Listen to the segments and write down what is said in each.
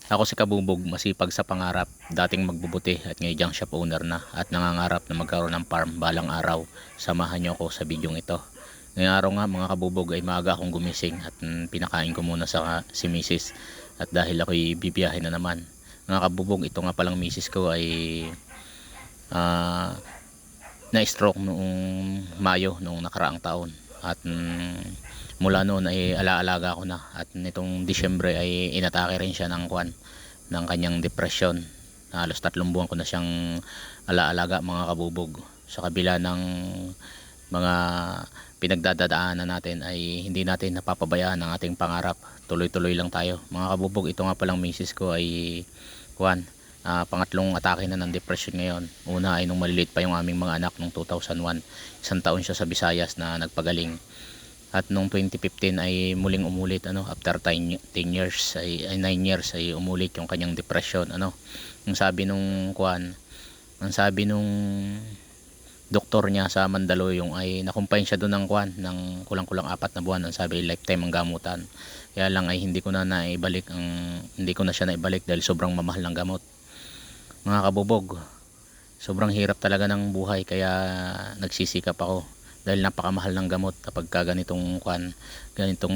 Ako si Kabubog, masipag sa pangarap, dating magbubuti at ngayon junk shop owner na at nangangarap na magkaroon ng farm balang araw. Samahan niyo ako sa bidyong ito. Ngayong araw nga mga kabubog ay maaga akong gumising at pinakain ko muna si misis at dahil ako'y bibiyahe na naman. Mga kabubog, ito nga palang misis ko ay ah, na-stroke noong Mayo noong nakaraang taon at mula noon ay alaalaga ko na at nitong Disyembre ay inatake rin siya ng kanyang depresyon. Halos 3 buwan ko na siyang alaalaga mga kabubog. Sa kabila ng mga pinagdadaanan natin ay hindi natin napapabayaan ang ating pangarap. Tuloy-tuloy lang tayo mga kabubog. Ito nga palang misis ko ay pangatlong atake na ng depression ngayon. Una ay nung maliliit pa yung aming mga anak nung 2001. 1 taon siya sa Visayas na nagpagaling. At nung 2015 ay muling umulit after 10 years ay 9 years ay umulit yung kanyang depression Ang sabi nung doktor niya sa Mandaluyong ay nakumpine siya doon ng kulang-kulang 4 na buwan. Ang sabi lifetime ang gamutan. Kaya lang ay hindi ko na siya naibalik dahil sobrang mamahal ng gamot. Mga kabubog, sobrang hirap talaga ng buhay kaya nagsisikap ako dahil napakamahal ng gamot kapag ganitong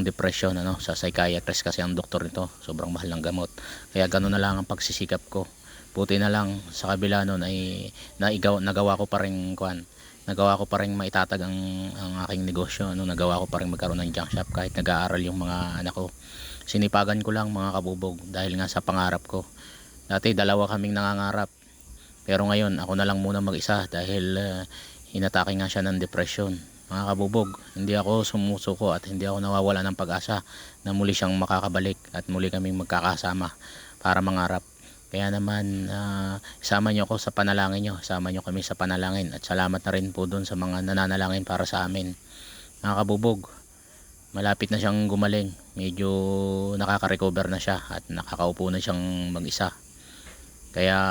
depression sa psychiatrist kasi ang doktor nito, sobrang mahal ng gamot. Kaya ganoon na lang ang pagsisikap ko. Buti na lang sa kabila noon ay nagawa ko pa ring maitatag ang aking negosyo. Nagawa ko pa ring magkaroon ng junk shop kahit nag-aaral yung mga anak ko. Sinipagan ko lang mga kabubog dahil nga sa pangarap ko. Dati dalawa kaming nangangarap, pero ngayon ako na lang muna mag-isa dahil inatake nga siya ng depression. Mga kabubog, hindi ako sumusuko at hindi ako nawawala ng pag-asa na muli siyang makakabalik at muli kaming magkakasama para mangarap. Kaya naman isama niyo ako sa panalangin niyo, isama niyo kami sa panalangin at salamat na rin po doon sa mga nananalangin para sa amin. Mga kabubog, malapit na siyang gumaling, medyo nakaka-recover na siya at nakakaupo na siyang mag-isa. Kaya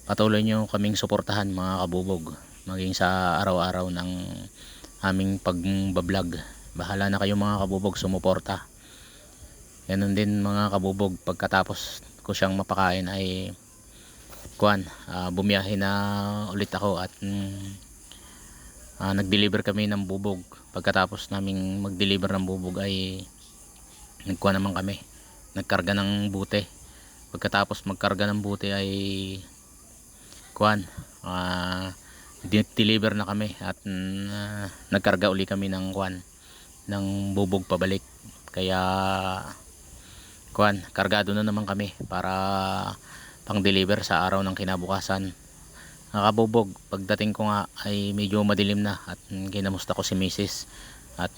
patuloy nyo kaming suportahan mga kabubog maging sa araw-araw ng aming pagbablog. Bahala na kayo mga kabubog sumuporta. Ganun din mga kabubog, pagkatapos ko siyang mapakain ay bumiyahe na ulit ako at nag-deliver kami ng bubog. Pagkatapos naming mag-deliver ng bubog ay nagkarga ng bute. Pagkatapos magkarga ng bute ay deliver na kami at nagkarga uli kami ng bubog pabalik. Kaya kargado na naman kami para pang deliver sa araw ng kinabukasan. Nakabubog, pagdating ko nga ay medyo madilim na at kinamusta ko si misis at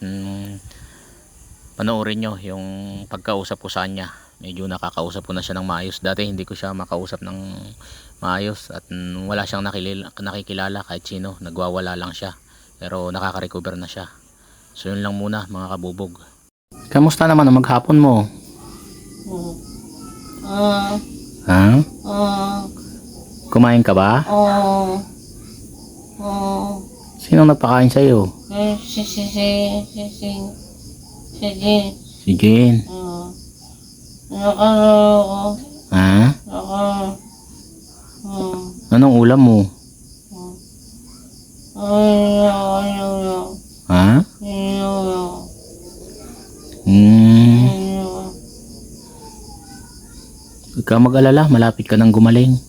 panoorin nyo yung pagkausap ko sa kanya. Medyo nakakausap ko na siya ng maayos. Dati hindi ko siya makausap ng maayos at wala siyang nakikilala kahit sino, nagwawala lang siya, pero nakaka-recover na siya. So yun lang muna mga kabubog. Kamusta naman ang maghapon mo? Ha? Kumain ka ba? Sino nagpakain sa'yo? Si Jen. Ha? Anong ulam mo? Ha? Huwag ka mag-alala, malapit ka nang gumaling.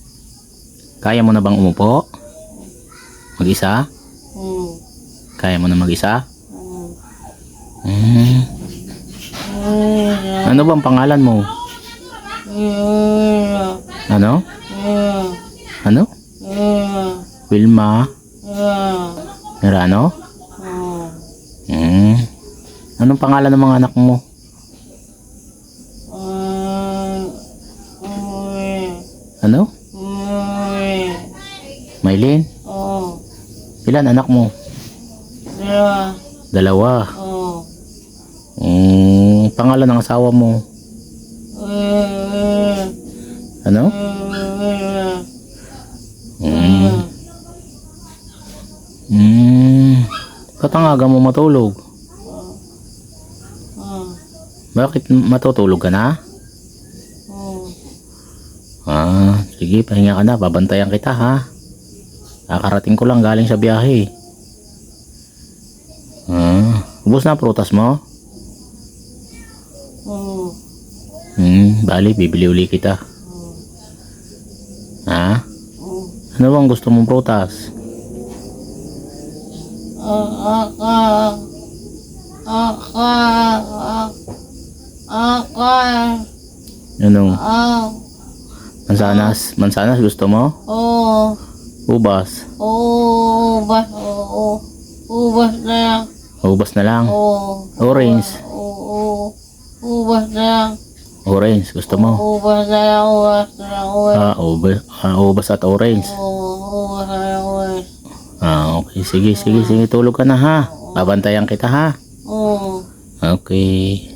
Kaya mo na bang umupo? Mag-isa? Kaya mo na mag-isa? Ano bang pangalan mo? Ano? Ano? Wilma? Merano? Anong pangalan ng mga anak mo? Ano? Maylin? Ilan anak mo? Dalawa. Pangalan ng asawa mo? Ano? Ba't ang aga mo matulog? Bakit matutulog ka na? Sige, pahinga ka na. Babantayan kita ha. Kakarating ko lang galing sa biyahe. Ubos na prutas mo? Bali, bibili uli kita. Ha? Ano bang gusto mong prutas? Anong? Mansanas gusto mo? Ubas? Ubas na lang. Ubas na lang? Orange? Ubas na lang. Orange gusto mo? Ubas na lang. Ubas at orange. Ubas na lang. Okay, sige, tulog ka na ha. Babantayan kita ha. Okay.